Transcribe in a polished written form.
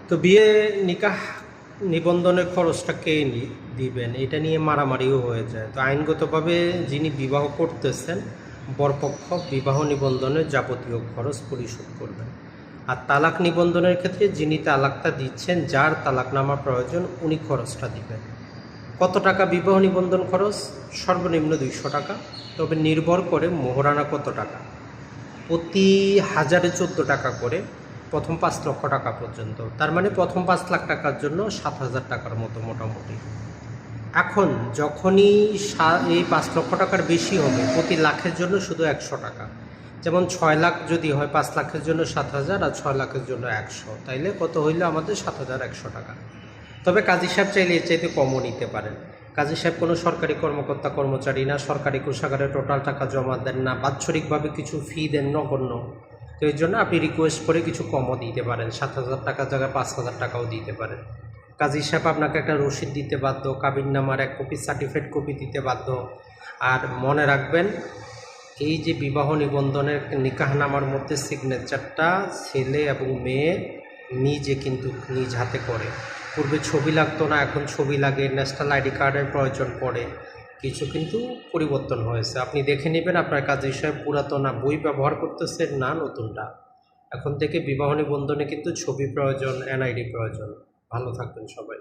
তো বিয়ে নিকাহ নিবন্ধনের খরচটা কে দিবেন এটা নিয়ে মারামারিও হয়ে যায়। তো আইনগতভাবে যিনি বিবাহ করতেছেন বরপক্ষ বিবাহ নিবন্ধনের যাবতীয় খরচ পরিশোধ করবেন। আর তালাক নিবন্ধনের ক্ষেত্রে যিনি তালাকটা দিচ্ছেন, যার তালাকনামা প্রয়োজন, উনি খরচটা দিবেন। কত টাকা বিবাহ নিবন্ধন খরচ? সর্বনিম্ন 200 টাকা, তবে নির্ভর করে মোহরানা কত টাকা। প্রতি হাজারে 14 টাকা করে, প্রথম 5 লক্ষ টাকা পর্যন্ত। তার মানে প্রথম 5 লাখ টাকার জন্য 7,000 টাকার মতো মোটামুটি। এখন যখনই এই 5 লক্ষ টাকার বেশি হবে, প্রতি লাখের জন্য শুধু 100 টাকা। যেমন 6 লাখ যদি হয়, 5 লাখের জন্য 7,000 আর 6 লাখের জন্য 100, তাইলে কত হইলো আমাদের? 7,100 টাকা। তবে কাজী সাহেব চাইলে এর চাইতে কমও নিতে পারেন। কাজী সাহেব কোনো সরকারি কর্মকর্তা কর্মচারী না, সরকারি কোষাগারে টোটাল টাকা জমা দেন না, বাৎসরিকভাবে কিছু ফি দেন নগণ্য। তো এই জন্য আপনি রিকোয়েস্ট করে কিছু কমও দিতে পারেন, 7,000 টাকার জায়গায় 5,000 টাকাও দিতে পারেন। কাজী সাহেব আপনাকে একটা রসিদ দিতে বাধ্য, কাবিননামার 1 কপি সার্টিফিকেট কপি দিতে বাধ্য। আর মনে রাখবেন, এই যে বিবাহ নিবন্ধনের নিকাহনামার মধ্যে সিগনেচারটা ছেলে এবং মেয়ে নিজে কিন্তু নিজ হাতে করে। পূর্বে ছবি লাগতো না, এখন ছবি লাগে, ন্যাশনাল আইডি কার্ডের প্রয়োজন পড়ে, কিছু কিন্তু পরিবর্তন হয়েছে। আপনি দেখে নেবেন আপনার কাজী সাহেব পুরাতন বই ব্যবহার করতেছেন না নতুনটা। এখন থেকে বিবাহ নিবন্ধনে কিন্তু ছবি প্রয়োজন, এনআইডি প্রয়োজন। ভালো থাকবেন সবাই।